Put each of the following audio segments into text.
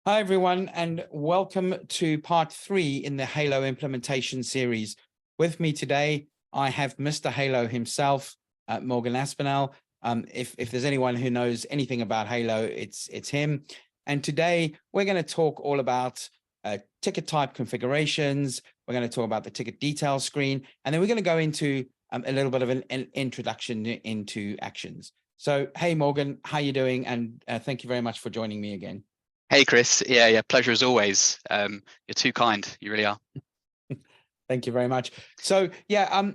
Hi, everyone, and welcome to part 3 in the Halo implementation series. With me today, I have Mr. Halo himself, Morgan Aspinall. If there's anyone who knows anything about Halo, it's him. And today, we're going to talk all about ticket type configurations. We're going to talk about the ticket detail screen, and then we're going to go into a little bit of an introduction into actions. So, hey, Morgan, how you doing? And thank you very much for joining me again. Hey, Chris. Yeah, pleasure as always. You're too kind. You really are. Thank you very much. So, yeah,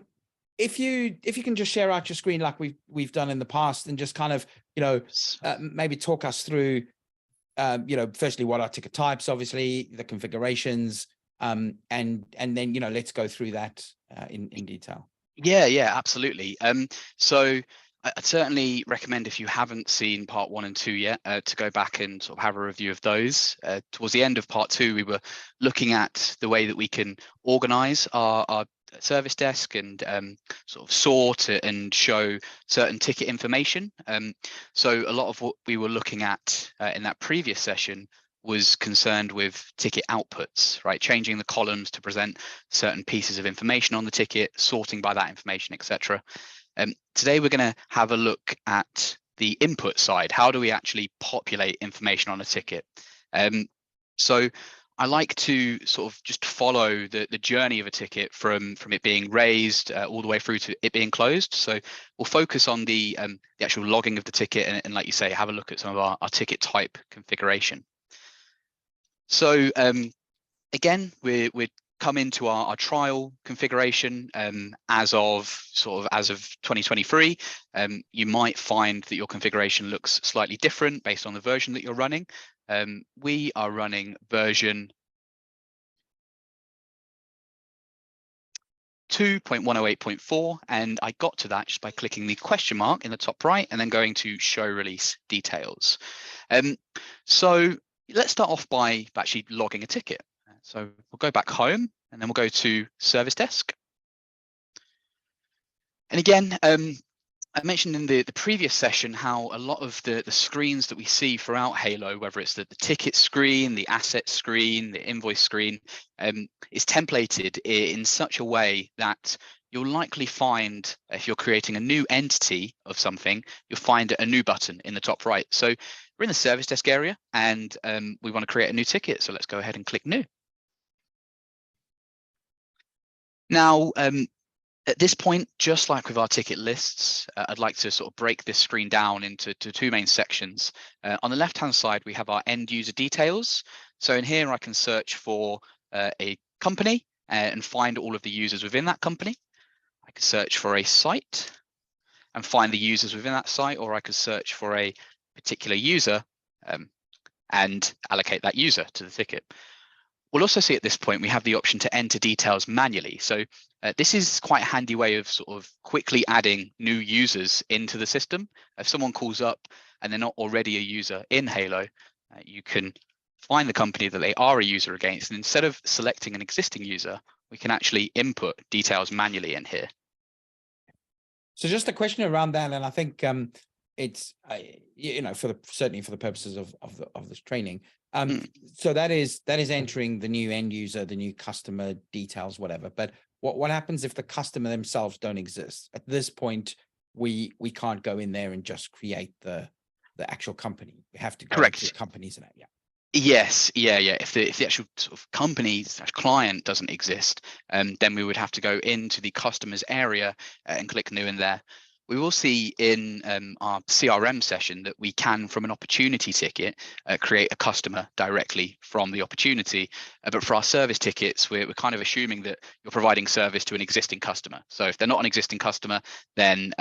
if you can just share out your screen like we've done in the past, and just kind of maybe talk us through firstly what are ticket types, obviously the configurations, and then let's go through that in detail. Yeah, absolutely. So I'd certainly recommend, if you haven't seen part 1 and 2 yet, to go back and sort of have a review of those. Towards the end of part 2, we were looking at the way that we can organize our service desk and sort of sort and show certain ticket information. So a lot of what we were looking at in that previous session was concerned with ticket outputs, right? Changing the columns to present certain pieces of information on the ticket, sorting by that information, etc. Today, we're going to have a look at the input side. How do we actually populate information on a ticket? So I like to sort of just follow the journey of a ticket from it being raised all the way through to it being closed. So we'll focus on the actual logging of the ticket and like you say, have a look at some of our ticket type configuration. So again, we're come into our trial configuration as of 2023. You might find that your configuration looks slightly different based on the version that you're running. We are running version 2.108.4, and I got to that just by clicking the question mark in the top right and then going to show release details. So let's start off by actually logging a ticket. So we'll go back home and then we'll go to service desk. And again, I mentioned in the previous session how a lot of the screens that we see throughout Halo, whether it's the ticket screen, the asset screen, the invoice screen, is templated in such a way that you'll likely find, if you're creating a new entity of something, you'll find a new button in the top right. So we're in the service desk area and we want to create a new ticket. So let's go ahead and click new. Now, at this point, just like with our ticket lists, I'd like to sort of break this screen down into two main sections. On the left-hand side, we have our end user details. So in here, I can search for a company and find all of the users within that company. I could search for a site and find the users within that site, or I could search for a particular user and allocate that user to the ticket. We'll also see at this point, we have the option to enter details manually. So this is quite a handy way of sort of quickly adding new users into the system. If someone calls up and they're not already a user in Halo, you can find the company that they are a user against. And instead of selecting an existing user, we can actually input details manually in here. So just a question around that, and I think it's certainly for the purposes of this training. So that is entering the new end user, the new customer details, whatever. But what happens if the customer themselves don't exist? At this point, we can't go in there and just create the actual company. We have to go to companies and that. Yeah. Yes, yeah. If the actual sort of company client doesn't exist, then we would have to go into the customers area and click new in there. We will see in our CRM session that we can, from an opportunity ticket, create a customer directly from the opportunity. But for our service tickets, we're kind of assuming that you're providing service to an existing customer. So if they're not an existing customer, then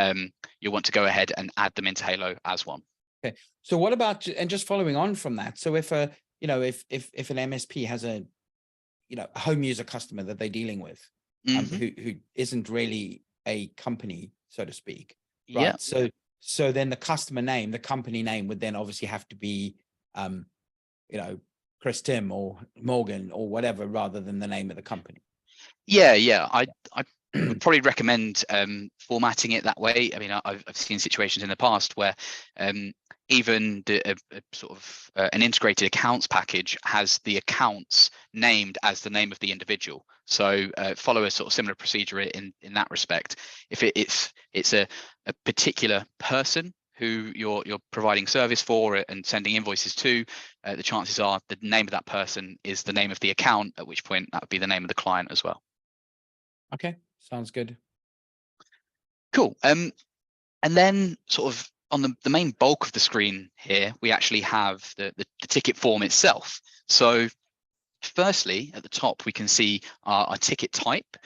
you'll want to go ahead and add them into Halo as one. Okay. So what about, and just following on from that, so if an MSP has a home user customer that they're dealing with, who isn't really a company, so to speak, right? Yeah. So then the customer name, the company name would then obviously have to be, Chris Timm or Morgan or whatever, rather than the name of the company. Yeah. I would probably recommend formatting it that way. I mean, I've seen situations in the past where even a sort of an integrated accounts package has the accounts named as the name of the individual. So follow a sort of similar procedure in that respect. If it's a particular person who you're providing service for and sending invoices to, the chances are the name of that person is the name of the account, at which point that would be the name of the client as well. Okay, sounds good. Cool. And then sort of on the main bulk of the screen here, we actually have the ticket form itself. So firstly, at the top, we can see our ticket type.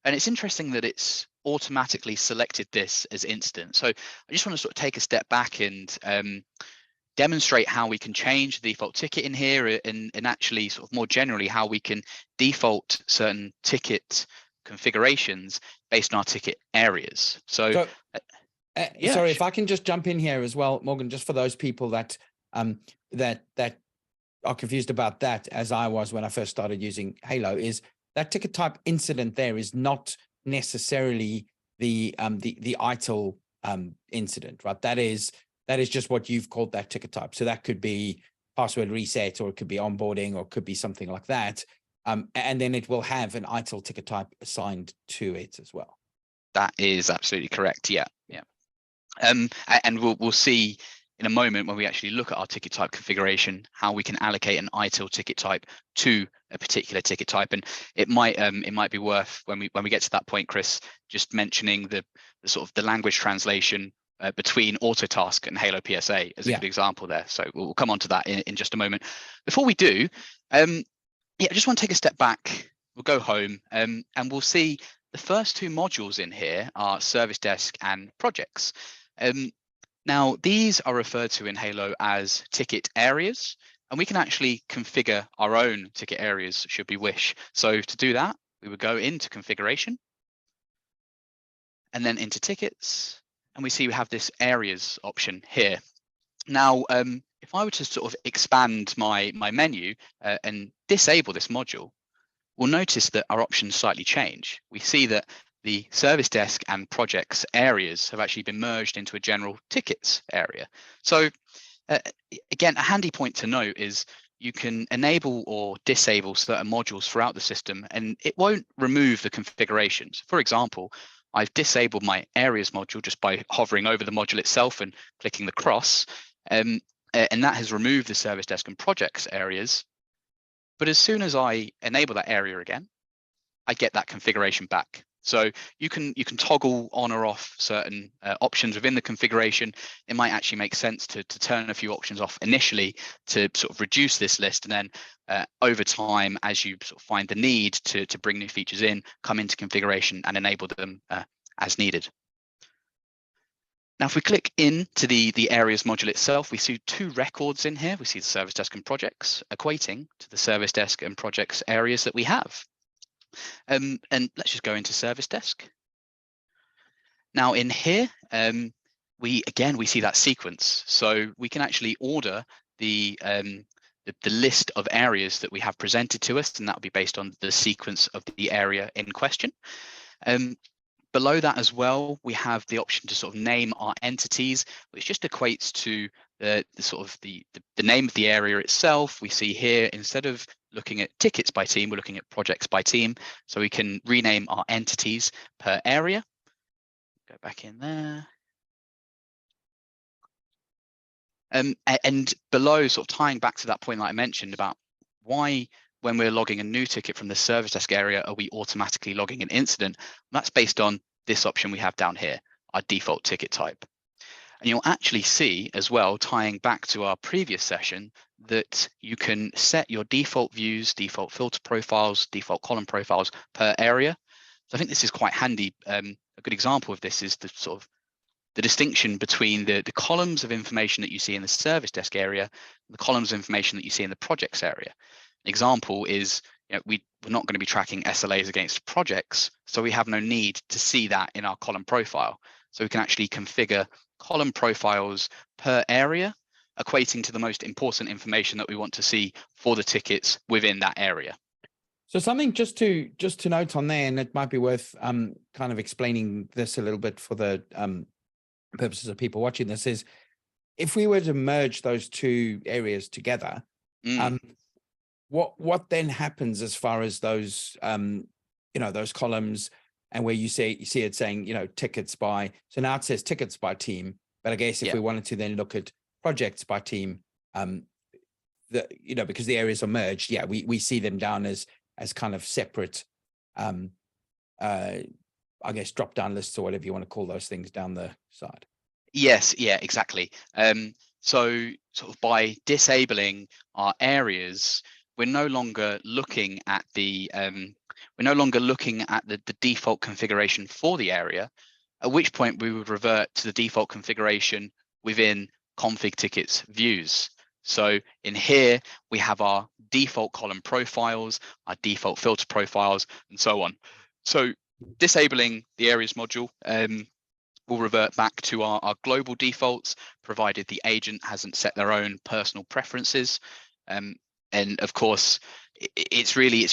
And it's interesting that it's automatically selected this as incident. So I just want to sort of take a step back and demonstrate how we can change the default ticket in here and actually sort of more generally how we can default certain ticket configurations based on our ticket areas. So yeah, sorry, if I can just jump in here as well, Morgan, just for those people that that are confused about that, as I was when I first started using Halo, is that ticket type incident there is not necessarily the ITIL incident, right? That is just what you've called that ticket type. So that could be password reset, or it could be onboarding, or it could be something like that. And then it will have an ITIL ticket type assigned to it as well. That is absolutely correct. Yeah. And we'll see in a moment when we actually look at our ticket type configuration how we can allocate an ITIL ticket type to a particular ticket type. And it might be worth when we get to that point, Chris, just mentioning the sort of the language translation between Autotask and Halo PSA as a good example there. So we'll come on to that in just a moment. Before we do, I just want to take a step back. We'll go home and we'll see the first two modules in here are Service Desk and Projects. Now, these are referred to in Halo as ticket areas, and we can actually configure our own ticket areas should we wish. So to do that, we would go into configuration and then into tickets, and we see we have this areas option here. Now, if I were to sort of expand my menu and disable this module, we'll notice that our options slightly change. We see that the service desk and projects areas have actually been merged into a general tickets area. So again, a handy point to note is you can enable or disable certain modules throughout the system and it won't remove the configurations. For example, I've disabled my areas module just by hovering over the module itself and clicking the cross, and that has removed the service desk and projects areas. But as soon as I enable that area again, I get that configuration back. So you can toggle on or off certain options within the configuration. It might actually make sense to turn a few options off initially to sort of reduce this list, and then over time, as you sort of find the need to bring new features in, come into configuration and enable them as needed. Now, if we click into the areas module itself, we see two records in here. We see the service desk and projects equating to the service desk and projects areas that we have. And let's just go into service desk. Now in here, we see that sequence. So we can actually order the list of areas that we have presented to us, and that will be based on the sequence of the area in question. Below that as well, we have the option to sort of name our entities, which just equates to the name of the area itself. We see here, instead of looking at tickets by team, we're looking at projects by team. So we can rename our entities per area. Go back in there. And below, sort of tying back to that point that I mentioned about why, when we're logging a new ticket from the service desk area, are we automatically logging an incident? That's based on this option we have down here, our default ticket type. And you'll actually see as well, tying back to our previous session, that you can set your default views, default filter profiles, default column profiles per area. So I think this is quite handy. A good example of this is the sort of the distinction between the columns of information that you see in the service desk area and the columns of information that you see in the projects area. An example is, we're not going to be tracking SLAs against projects, so we have no need to see that in our column profile. So we can actually configure column profiles per area, equating to the most important information that we want to see for the tickets within that area. So something just to note on there, and it might be worth kind of explaining this a little bit for the purposes of people watching this, is if we were to merge those two areas together, what then happens as far as those those columns, and where you see it saying tickets by, so now it says tickets by team, but I guess if we wanted to then look at projects by team, because the areas are merged, we see them down as kind of separate I guess drop down lists, or whatever you want to call those things down the side. Yes, yeah, exactly. So sort of by disabling our areas, we're no longer looking at the default configuration for the area, at which point we would revert to the default configuration within config tickets views. So in here, we have our default column profiles, our default filter profiles, and so on. So disabling the areas module will revert back to our global defaults, provided the agent hasn't set their own personal preferences. And of course, it's really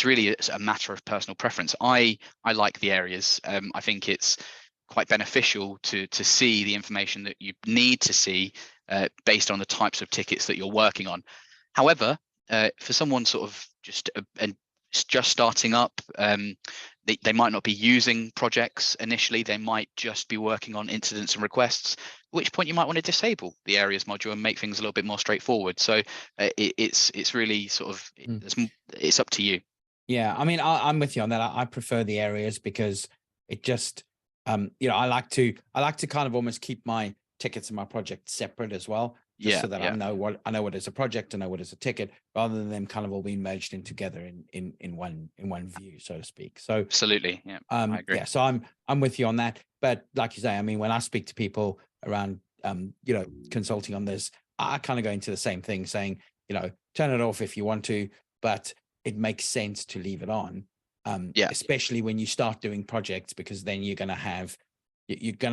a matter of personal preference. I like the areas. I think it's quite beneficial to see the information that you need to see based on the types of tickets that you're working on. However, for someone sort of just starting up, they might not be using projects initially. They might just be working on incidents and requests, at which point you might want to disable the areas module and make things a little bit more straightforward. So it's really sort of it's up to you. Yeah, I mean, I'm with you on that. I prefer the areas because it just I like to kind of almost keep my tickets and my project separate as well, just so that I know what is a project, I know what is a ticket, rather than them kind of all being merged in together in one view, so to speak. So absolutely, yeah, I agree. Yeah, so I'm with you on that. But like you say, I mean, when I speak to people around consulting on this, I kind of go into the same thing, saying turn it off if you want to, but it makes sense to leave it on. Especially when you start doing projects, because then you're going to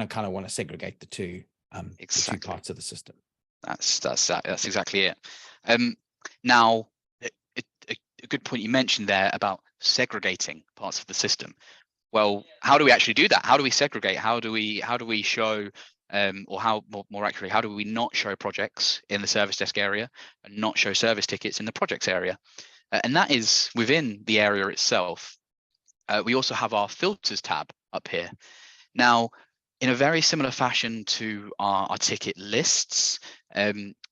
kind of want to segregate the two the two parts of the system. That's exactly it. Now, a good point you mentioned there about segregating parts of the system. Well, how do we actually do that? How do we segregate? How do we show, or how more accurately, how do we not show projects in the service desk area and not show service tickets in the projects area? And that is within the area itself. We also have our filters tab up here. Now, in a very similar fashion to our ticket lists,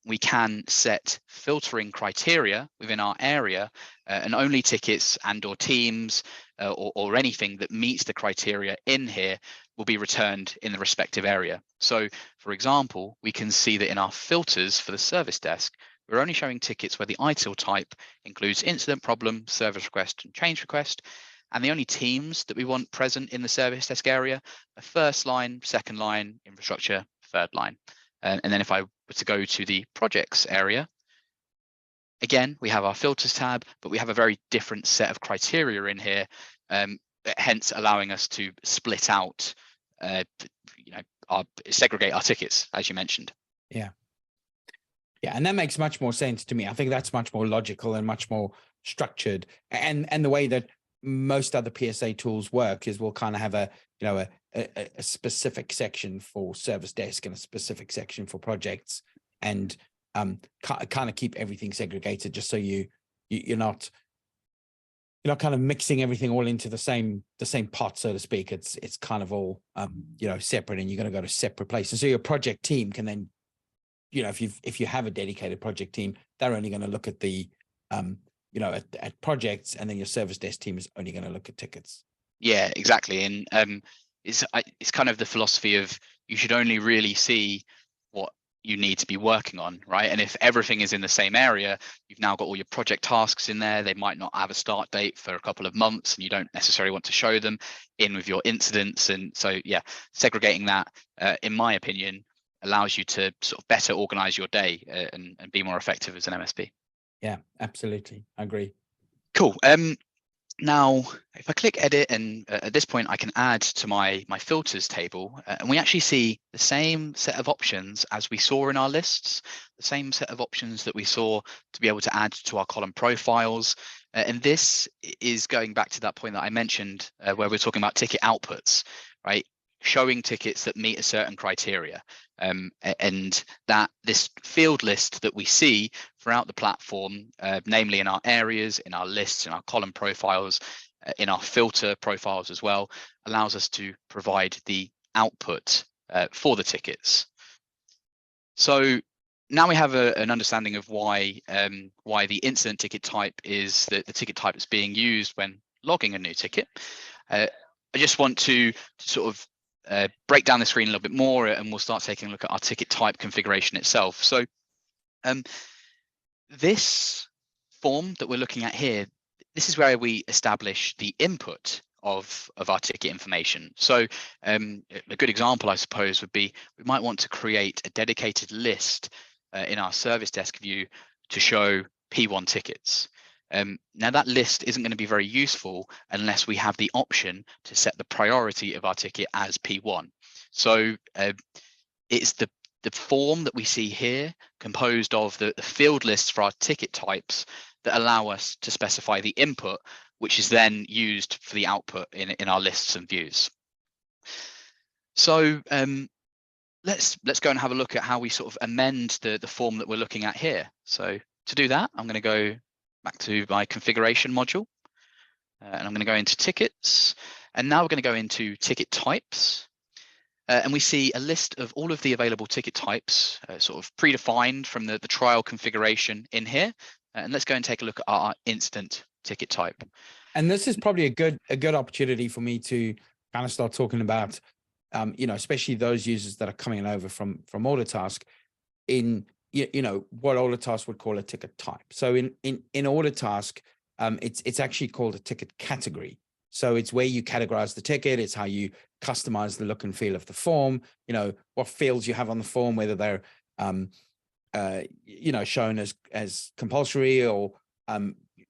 we can set filtering criteria within our area, and only tickets and or teams or anything that meets the criteria in here will be returned in the respective area. So, for example, we can see that in our filters for the service desk, we're only showing tickets where the ITIL type includes incident, problem, service request, and change request. And the only teams that we want present in the service desk area are first line, second line, infrastructure, third line. And then if I were to go to the projects area, again, we have our filters tab, but we have a very different set of criteria in here, hence allowing us to split out, segregate our tickets, as you mentioned. Yeah. Yeah, and that makes much more sense to me. I think that's much more logical and much more structured. And the way that most other PSA tools work is we'll kind of have a specific section for service desk and a specific section for projects, and kind of keep everything segregated, just so you're not kind of mixing everything all into the same pot, so to speak. It's kind of all separate, and you're going to go to separate places. So your project team can then, if you have a dedicated project team, they're only going to look at the at projects, and then your service desk team is only going to look at tickets. Yeah, exactly. And it's kind of the philosophy of you should only really see what you need to be working on, right? And if everything is in the same area, you've now got all your project tasks in there. They might not have a start date for a couple of months, and you don't necessarily want to show them in with your incidents. And so, yeah, segregating that, in my opinion, allows you to sort of better organize your day and be more effective as an MSP. Yeah, absolutely. I agree. Cool. Now, if I click edit, and at this point I can add to my filters table, and we actually see the same set of options as we saw in our lists, the same set of options that we saw to be able to add to our column profiles. And this is going back to that point that I mentioned where we're talking about ticket outputs, right? Showing tickets that meet a certain criteria. And that this field list that we see throughout the platform, namely in our areas, in our lists, in our column profiles, in our filter profiles as well, allows us to provide the output for the tickets. So now we have an understanding of why the incident ticket type is the ticket type that's being used when logging a new ticket. I just want to sort of break down the screen a little bit more, and we'll start taking a look at our ticket type configuration itself. So this form that we're looking at here, this is where we establish the input of our ticket information. So a good example, I suppose, would be we might want to create a dedicated list in our service desk view to show P1 tickets. Now that list isn't going to be very useful unless we have the option to set the priority of our ticket as P1. So it's the form that we see here composed of the field lists for our ticket types that allow us to specify the input, which is then used for the output in our lists and views. So let's go and have a look at how we sort of amend the form that we're looking at here. So to do that, I'm going to go back to my configuration module, and I'm going to go into tickets, and now we're going to go into ticket types. And we see a list of all of the available ticket types sort of predefined from the trial configuration in here. And let's go and take a look at our instant ticket type. And this is probably a good opportunity for me to kind of start talking about, you know, especially those users that are coming over from Autotask in, you know, what Autotask would call a ticket type. So in Autotask, it's actually called a ticket category. So it's where you categorize the ticket. It's how you customize the look and feel of the form, you know, what fields you have on the form, whether they're, you know, shown as compulsory or,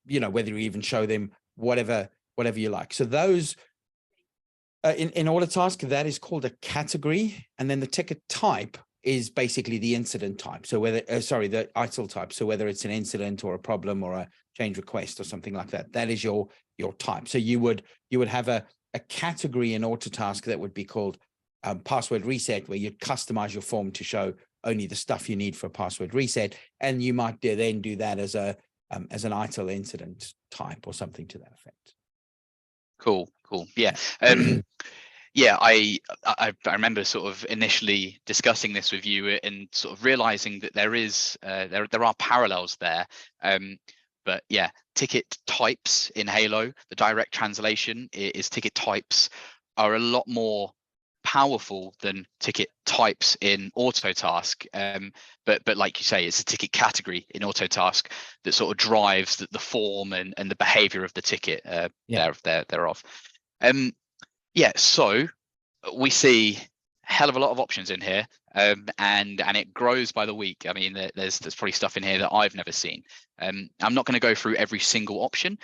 you know, whether you even show them whatever you like. So those in Autotask, that is called a category. And then the ticket type is basically the incident type. So whether, the ITIL type. So whether it's an incident or a problem or a change request or something like that, that is your type. So you would have a category in Autotask that would be called password reset, where you'd customize your form to show only the stuff you need for a password reset. And you might then do that as an ITIL incident type or something to that effect. Cool. Yeah. Yeah, I remember sort of initially discussing this with you and sort of realizing that there are parallels there. But yeah, ticket types in Halo, the direct translation is ticket types are a lot more powerful than ticket types in Autotask. But like you say, it's a ticket category in Autotask that sort of drives the form and the behavior of the ticket thereof. Yeah, so we see a hell of a lot of options in here, and it grows by the week. I mean, there's probably stuff in here that I've never seen. I'm not going to go through every single option,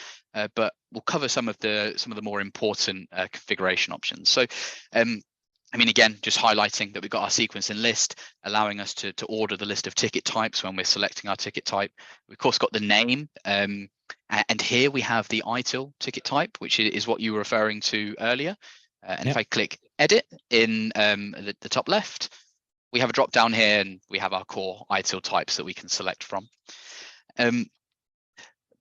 but we'll cover some of the more important configuration options. So, I mean, again, just highlighting that we've got our sequence and list, allowing us to order the list of ticket types when we're selecting our ticket type. We've of course got the name, and here we have the ITIL ticket type, which is what you were referring to earlier. And if I click edit in the top left, we have a drop down here and we have our core ITIL types that we can select from.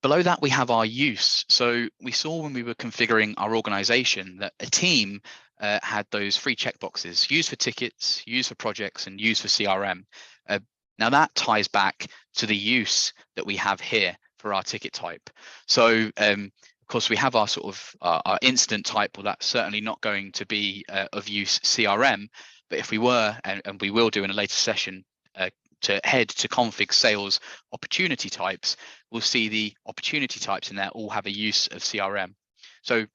Below that, we have our use. So we saw when we were configuring our organization that a team had those three checkboxes: use for tickets, use for projects, and use for CRM. Now that ties back to the use that we have here for our ticket type. So of course, we have our sort of our incident type. Well, that's certainly not going to be of use CRM. But if we were, and we will do in a later session, to head to config sales opportunity types, we'll see the opportunity types in there all have a use of CRM. So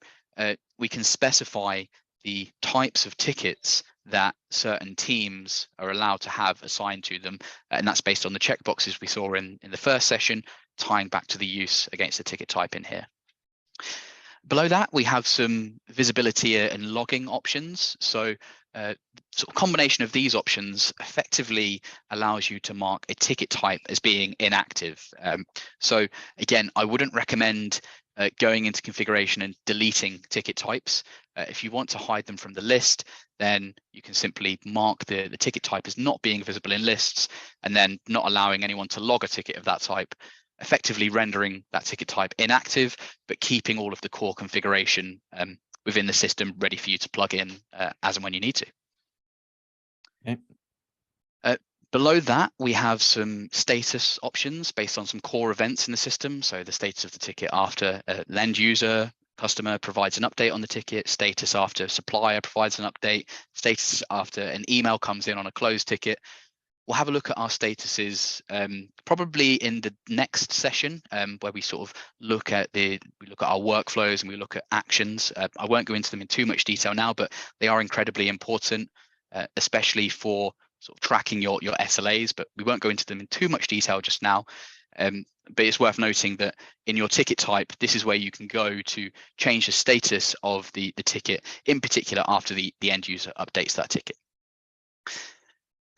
we can specify the types of tickets that certain teams are allowed to have assigned to them. And that's based on the checkboxes we saw in the first session, tying back to the use against the ticket type in here. Below that, we have some visibility and logging options. So sort of combination of these options effectively allows you to mark a ticket type as being inactive. So again, I wouldn't recommend going into configuration and deleting ticket types. If you want to hide them from the list, then you can simply mark the ticket type as not being visible in lists, and then not allowing anyone to log a ticket of that type, effectively rendering that ticket type inactive, but keeping all of the core configuration within the system ready for you to plug in as and when you need to. Okay. Below that, we have some status options based on some core events in the system. So the status of the ticket after the end user, customer provides an update on the ticket, status after supplier provides an update, status after an email comes in on a closed ticket. We'll have a look at our statuses probably in the next session, where we sort of look at our workflows and we look at actions. I won't go into them in too much detail now, but they are incredibly important, especially for sort of tracking your SLAs, but we won't go into them in too much detail just now. But it's worth noting that in your ticket type, this is where you can go to change the status of the ticket, in particular after the end user updates that ticket.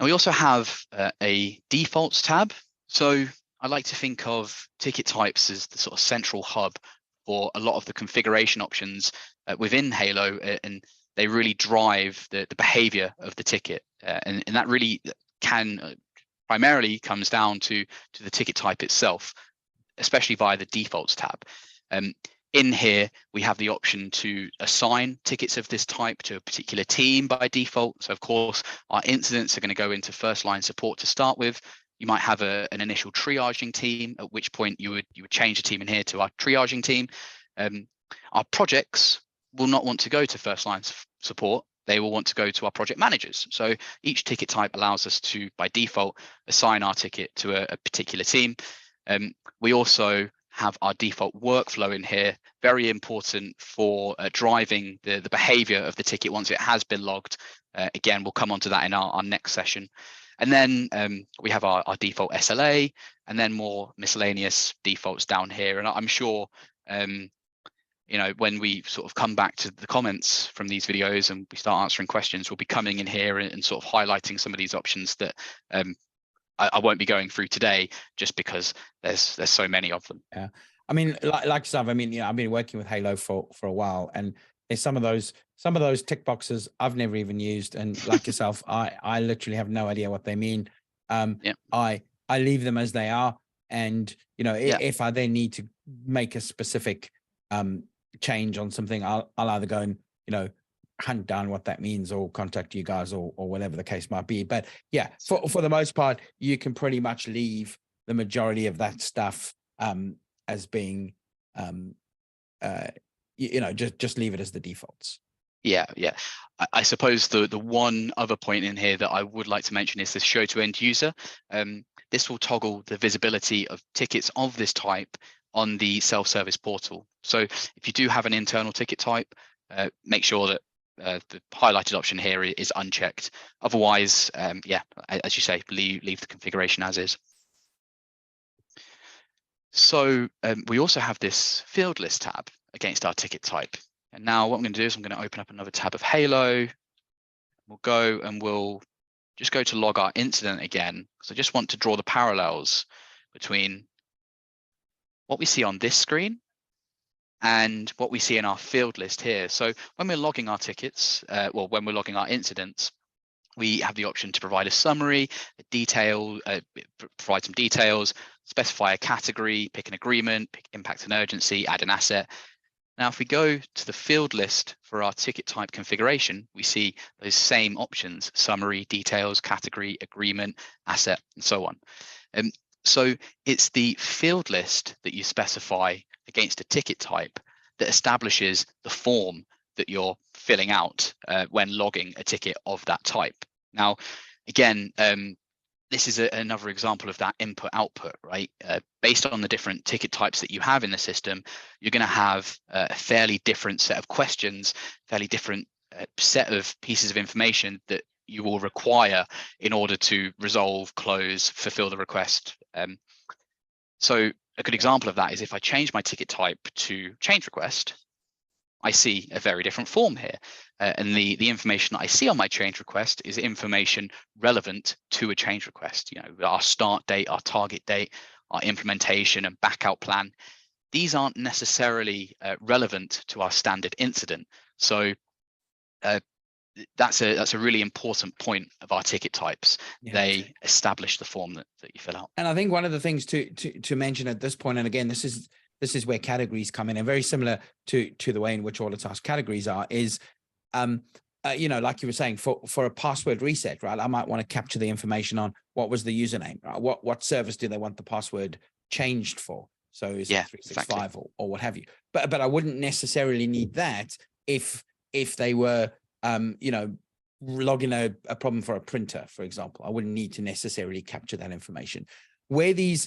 And we also have a defaults tab. So I like to think of ticket types as the sort of central hub for a lot of the configuration options within Halo, and they really drive the behavior of the ticket. And that really can primarily comes down to the ticket type itself, especially via the defaults tab. In here, we have the option to assign tickets of this type to a particular team by default. So of course, our incidents are going to go into first line support to start with. You might have an initial triaging team, at which point you would change the team in here to our triaging team. Our projects will not want to go to first line support. They will want to go to our project managers. So each ticket type allows us to, by default, assign our ticket to a particular team. We also have our default workflow in here, very important for driving the behavior of the ticket once it has been logged. Again, we'll come on to that in our next session. And then we have our default SLA, and then more miscellaneous defaults down here. And I'm sure, when we sort of come back to the comments from these videos and we start answering questions, we'll be coming in here and sort of highlighting some of these options that I won't be going through today, just because there's so many of them. Yeah, I mean, like stuff. I mean, I've been working with Halo for a while, and there's some of those tick boxes I've never even used, and like yourself, I literally have no idea what they mean. Yeah. I leave them as they are, and if I then need to make a specific change on something, I'll either go and hunt down what that means, or contact you guys, or whatever the case might be. But yeah, for the most part, you can pretty much leave the majority of that stuff as being just leave it as the defaults. Yeah. I suppose the one other point in here that I would like to mention is this show to end user. This will toggle the visibility of tickets of this type on the self-service portal. So if you do have an internal ticket type, make sure that the highlighted option here is unchecked. Otherwise, as you say, leave the configuration as is. So we also have this field list tab against our ticket type. And now what I'm going to do is I'm going to open up another tab of Halo. We'll go and we'll just go to log our incident again. So I just want to draw the parallels between what we see on this screen and what we see in our field list here. So when we're logging our tickets, when we're logging our incidents, we have the option to provide a summary, provide some details, specify a category, pick an agreement, pick impact and urgency, add an asset. Now, if we go to the field list for our ticket type configuration, we see those same options: summary, details, category, agreement, asset, and so on. So it's the field list that you specify against a ticket type that establishes the form that you're filling out when logging a ticket of that type. Now, again, this is another example of that input-output, right? Based on the different ticket types that you have in the system, you're going to have a fairly different set of questions, fairly different set of pieces of information that you will require in order to resolve, close, fulfill the request. So a good example of that is if I change my ticket type to change request, I see a very different form here. And the information that I see on my change request is information relevant to a change request. You know, our start date, our target date, our implementation and backup plan. These aren't necessarily relevant to our standard incident. So that's a really important point of our ticket types. Yeah. They establish the form that you fill out. And I think one of the things to mention at this point, and again, this is where categories come in, and very similar to the way in which Autotask categories are, is you know, like you were saying, for a password reset, right? I might want to capture the information on what was the username, right? What service do they want the password changed for? So is it 365 exactly. or what have you? But I wouldn't necessarily need that if they were you know, logging a problem for a printer, for example. I wouldn't need to necessarily capture that information. Where these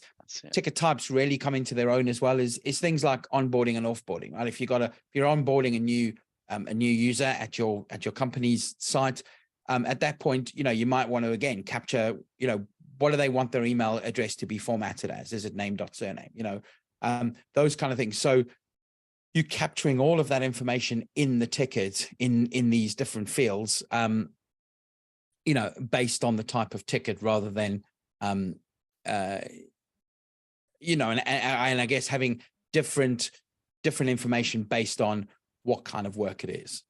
ticket types really come into their own as well is things like onboarding and offboarding, right? If you're onboarding a new user at your company's site, at that point, you know, you might want to again capture, you know, what do they want their email address to be formatted as? Is it name.surname? You know, those kind of things. So you're capturing all of that information in the ticket in these different fields, you know, based on the type of ticket rather than, you know, and I guess having different information based on what kind of work it is.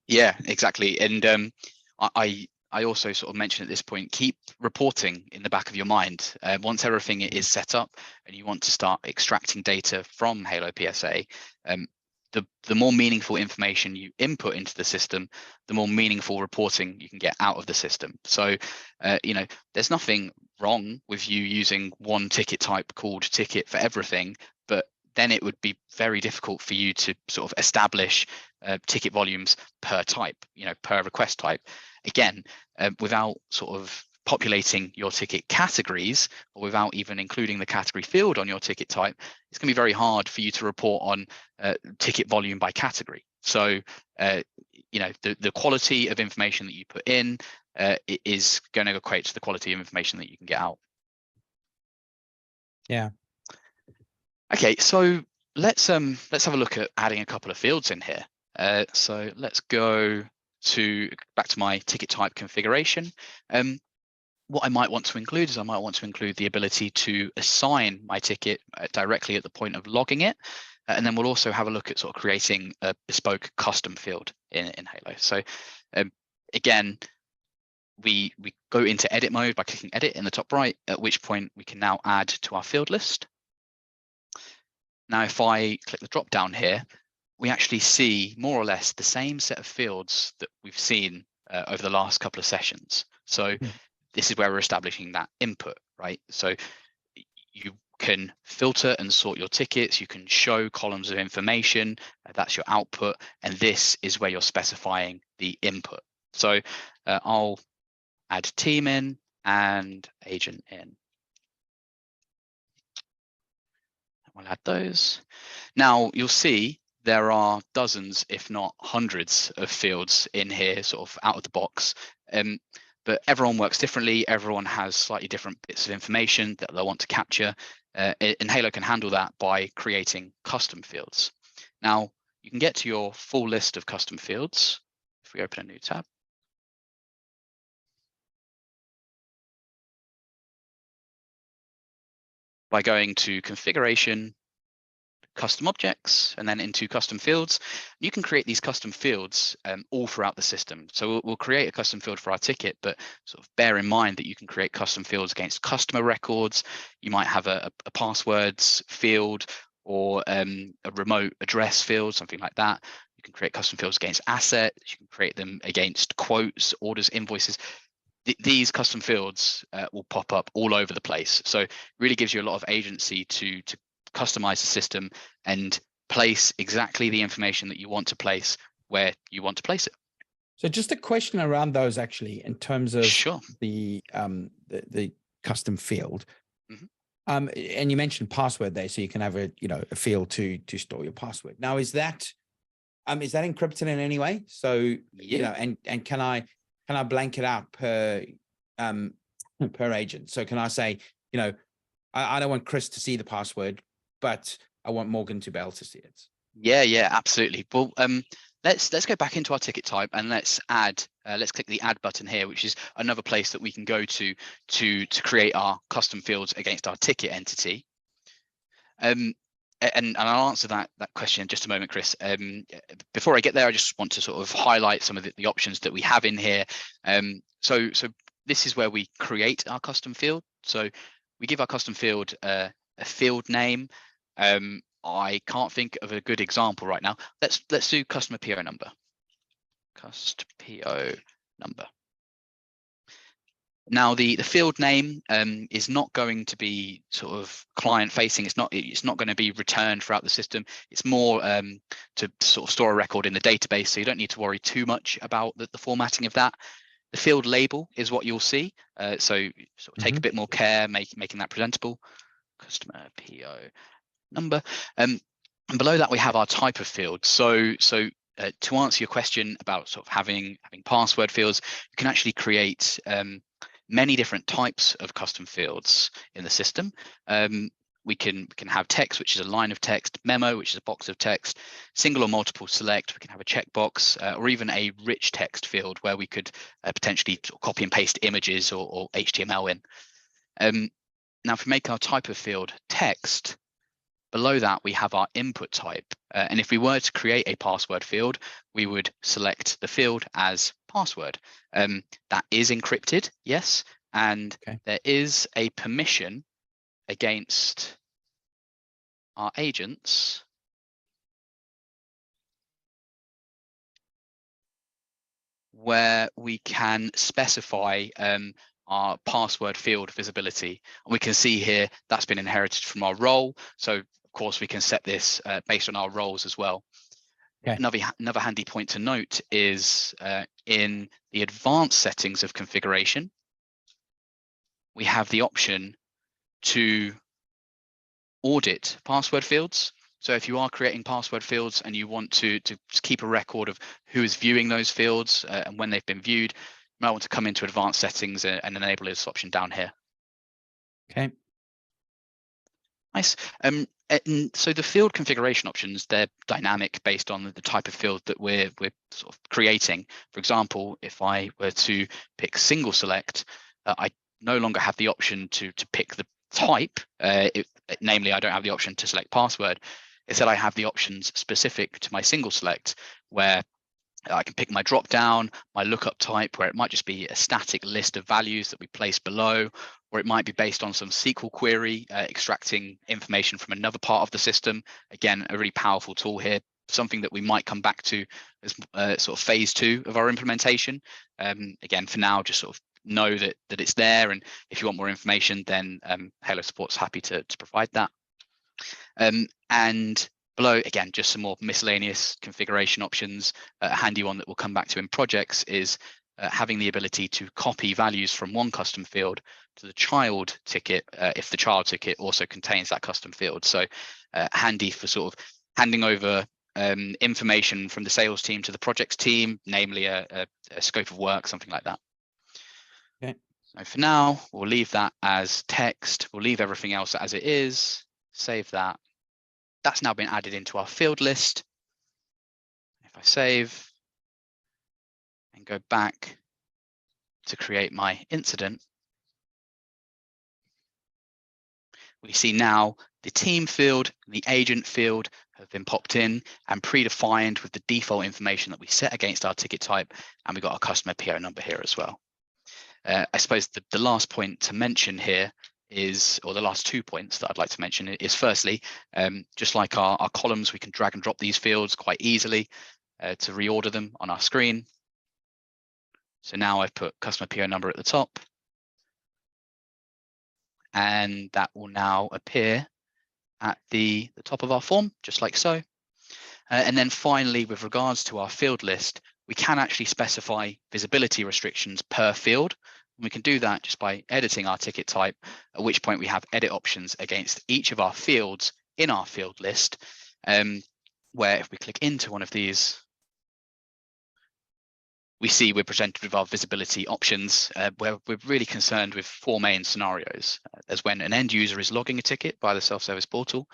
Yeah, exactly. And I also sort of mentioned at this point, keep reporting in the back of your mind. Once everything is set up and you want to start extracting data from Halo PSA, the more meaningful information you input into the system, the more meaningful reporting you can get out of the system. So, you know, there's nothing wrong with you using one ticket type called ticket for everything, but then it would be very difficult for you to sort of establish ticket volumes per type, you know, per request type. Again, without sort of populating your ticket categories, or without even including the category field on your ticket type, it's going to be very hard for you to report on ticket volume by category. So, you know, the quality of information that you put in is going to equate to the quality of information that you can get out. Yeah. Okay, so let's have a look at adding a couple of fields in here. So let's go back to my ticket type configuration. What I might want to include is I might want to include the ability to assign my ticket directly at the point of logging it. And then we'll also have a look at sort of creating a bespoke custom field in Halo. So again, we go into edit mode by clicking edit in the top right, at which point we can now add to our field list. Now, if I click the drop down here, we actually see more or less the same set of fields that we've seen over the last couple of sessions. So this is where we're establishing that input, right? So you can filter and sort your tickets, you can show columns of information, that's your output, and this is where you're specifying the input. So I'll add team in and agent in. We'll add those. Now you'll see there are dozens, if not hundreds of fields in here, sort of out of the box. But everyone works differently. Everyone has slightly different bits of information that they'll want to capture. And Halo can handle that by creating custom fields. Now, you can get to your full list of custom fields if we open a new tab. By going to configuration, custom objects, and then into custom fields. You can create these custom fields all throughout the system. So we'll create a custom field for our ticket, but sort of bear in mind that you can create custom fields against customer records. You might have a passwords field or a remote address field, something like that. You can create custom fields against assets. You can create them against quotes, orders, invoices. These custom fields will pop up all over the place. So it really gives you a lot of agency to customize the system and place exactly the information that you want to place where you want to place it. So just a question around those actually, in terms of the custom field. And you mentioned password there, so you can have a field to store your password. Now, is that encrypted in any way? So and can I blanket out per agent? So can I say, I don't want Chris to see the password, but I want Morgan to be able to see it? Yeah, absolutely. Well, let's go back into our ticket type and let's add. Let's click the add button here, which is another place that we can go to create our custom fields against our ticket entity. And I'll answer that question in just a moment, Chris. Before I get there, I just want to sort of highlight some of the options that we have in here. So this is where we create our custom field. So we give our custom field a field name. I can't think of a good example right now. Let's do customer PO number. Cust PO number. Now the field name is not going to be sort of client facing. It's not going to be returned throughout the system. It's more to sort of store a record in the database, so you don't need to worry too much about the formatting of that. The field label is what you'll see. So sort of take a bit more care making that presentable. Customer PO number. And below that we have our type of field. So to answer your question about sort of having password fields, you can actually create many different types of custom fields in the system. We can have text, which is a line of text, memo, which is a box of text, single or multiple select. We can have a checkbox, or even a rich text field where we could potentially sort of copy and paste images or HTML in. Now, if we make our type of field text, below that we have our input type. And if we were to create a password field, we would select the field as password. That is encrypted, yes, and there is a permission against our agents where we can specify our password field visibility. And we can see here that's been inherited from our role. So of course we can set this based on our roles as well. Another handy point to note is in the advanced settings of configuration, we have the option to audit password fields. So if you are creating password fields and you want to keep a record of who is viewing those fields and when they've been viewed, you might want to come into advanced settings and enable this option down here. Okay. Nice. And so the field configuration options, they're dynamic based on the type of field that we're sort of creating. For example, if I were to pick single select, I no longer have the option to pick the type. Namely, I don't have the option to select password. Instead, I have the options specific to my single select, where I can pick my drop down, my lookup type, where it might just be a static list of values that we place below, or it might be based on some SQL query, extracting information from another part of the system. Again, a really powerful tool here, something that we might come back to as sort of phase 2 of our implementation. Again, for now, just sort of know that it's there, and if you want more information, then Halo Support's happy to provide that. And below, again, just some more miscellaneous configuration options. A handy one that we'll come back to in projects is having the ability to copy values from one custom field to the child ticket if the child ticket also contains that custom field. So handy for sort of handing over information from the sales team to the projects team, namely a scope of work, something like that. Okay. So for now, we'll leave that as text. We'll leave everything else as it is. Save that. That's now been added into our field list. If I save and go back to create my incident, we see now the team field and the agent field have been popped in and predefined with the default information that we set against our ticket type, and we've got our customer PO number here as well. I suppose the last point to mention here is, or the last 2 points that I'd like to mention is, firstly, just like our columns, we can drag and drop these fields quite easily to reorder them on our screen. So now I've put customer PO number at the top, and that will now appear at the top of our form, just like so. And then finally, with regards to our field list, we can actually specify visibility restrictions per field. And we can do that just by editing our ticket type, at which point we have edit options against each of our fields in our field list, where if we click into one of these, we see we're presented with our visibility options, where we're really concerned with four main scenarios. There's when an end user is logging a ticket via the self-service portal.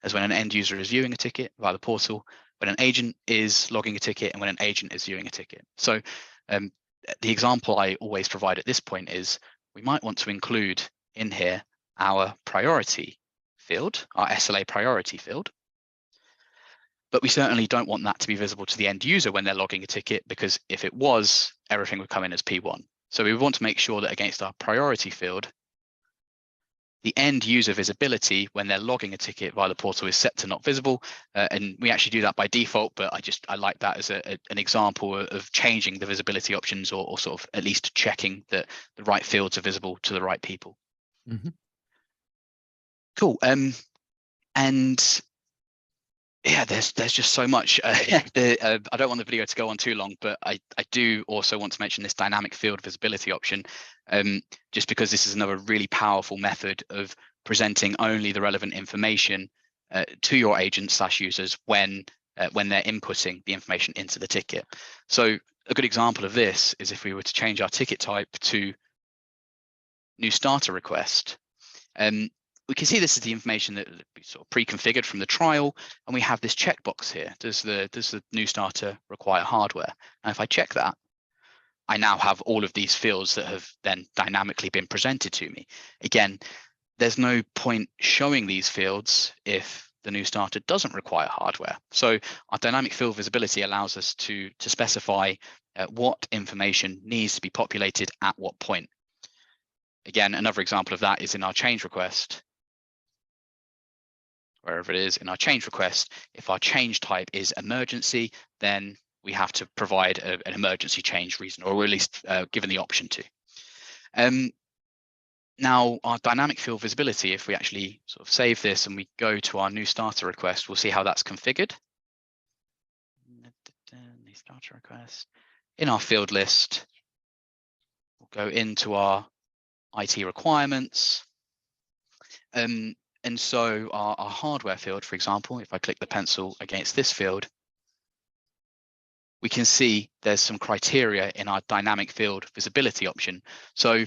There's when an end user is viewing a ticket via the portal, when an agent is logging a ticket, and when an agent is viewing a ticket. So the example I always provide at this point is we might want to include in here our priority field, our SLA priority field. But we certainly don't want that to be visible to the end user when they're logging a ticket, because if it was, everything would come in as P1. So we want to make sure that against our priority field, the end user visibility when they're logging a ticket via the portal is set to not visible. And we actually do that by default, but I like that as an example of changing the visibility options, or sort of at least checking that the right fields are visible to the right people. Mm-hmm. Cool. And yeah, there's just so much. I don't want the video to go on too long, but I do also want to mention this dynamic field visibility option, just because this is another really powerful method of presenting only the relevant information to your agents / users when they're inputting the information into the ticket. So a good example of this is if we were to change our ticket type to new starter request. We can see this is the information that we sort of pre-configured from the trial, and we have this checkbox here. Does the new starter require hardware? And if I check that, I now have all of these fields that have then dynamically been presented to me. Again, there's no point showing these fields if the new starter doesn't require hardware. So our dynamic field visibility allows us to specify what information needs to be populated at what point. Again, another example of that is in our change request. Wherever it is in our change request, if our change type is emergency, then we have to provide an emergency change reason, or at least given the option to. Now, our dynamic field visibility, if we actually sort of save this and we go to our new starter request, we'll see how that's configured. New starter request. In our field list, we'll go into our IT requirements. And so our hardware field, for example, if I click the pencil against this field, we can see there's some criteria in our dynamic field visibility option. So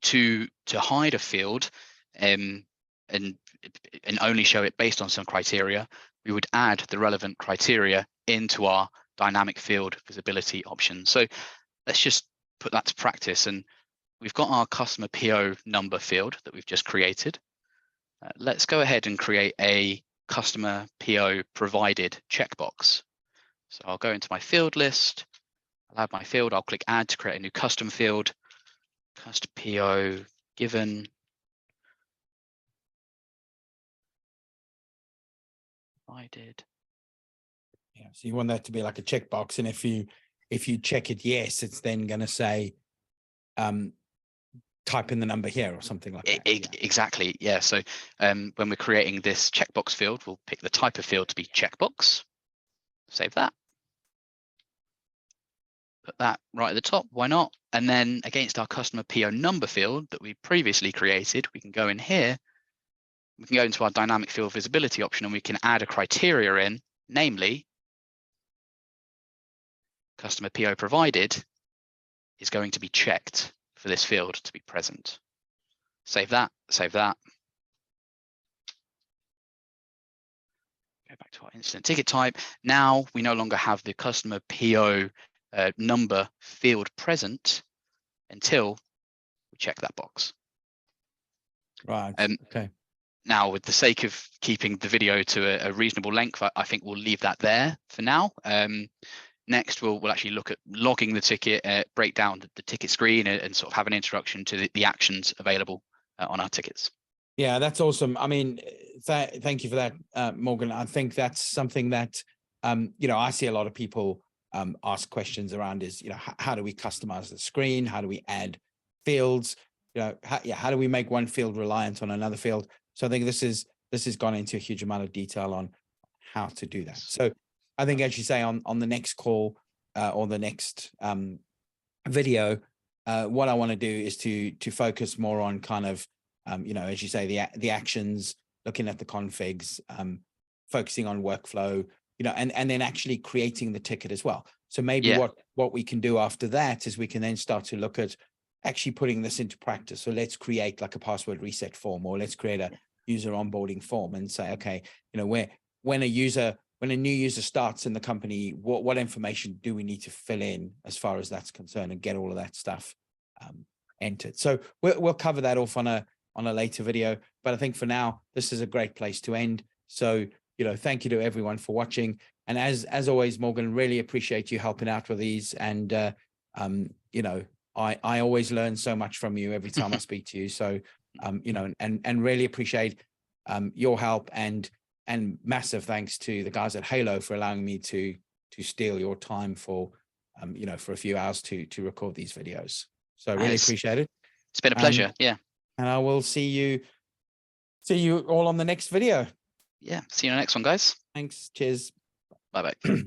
to hide a field and only show it based on some criteria, we would add the relevant criteria into our dynamic field visibility option. So let's just put that to practice. And we've got our customer PO number field that we've just created. Let's go ahead and create a customer PO provided checkbox. So I'll go into my field list, I'll add my field, I'll click add to create a new custom field, custom PO given. Provided. Yeah, so you want that to be like a checkbox, and if you check it yes, it's then going to say type in the number here or something like that. Exactly, yeah. So when we're creating this checkbox field, we'll pick the type of field to be checkbox. Save that. Put that right at the top, why not? And then against our customer PO number field that we previously created, we can go in here, we can go into our dynamic field visibility option, and we can add a criteria in, namely, customer PO provided is going to be checked for this field to be present. Save that, save that. Go back to our incident ticket type. Now we no longer have the customer PO number field present until we check that box. Right, okay. Now, with the sake of keeping the video to a reasonable length, I think we'll leave that there for now. Next, we'll actually look at logging the ticket, break down the ticket screen, and sort of have an introduction to the actions available on our tickets. Yeah, that's awesome. I mean, thank you for that, Morgan. I think that's something that, I see a lot of people ask questions around is, how do we customize the screen? How do we add fields? How do we make one field reliant on another field? So I think this has gone into a huge amount of detail on how to do that. So I think, as you say, on the next call or the next video, what I want to do is to focus more on kind of, as you say, the actions, looking at the configs, focusing on workflow, you know, and then actually creating the ticket as well. So maybe Yeah. what we can do after that is we can then start to look at actually putting this into practice. So let's create like a password reset form, or let's create a user onboarding form and say, okay, you know, when a new user starts in the company, what information do we need to fill in as far as that's concerned, and get all of that stuff entered. So we'll cover that off on a later video. But I think for now, this is a great place to end. So, you know, thank you to everyone for watching. And as always, Morgan, really appreciate you helping out with these. And, you know, I always learn so much from you every time I speak to you. So, you know, and really appreciate your help, and massive thanks to the guys at Halo for allowing me to steal your time for, you know, for a few hours to record these videos. So I really appreciate it. It's been a pleasure. Yeah. And I will see you all on the next video. Yeah. See you in the next one, guys. Thanks. Cheers. Bye-bye.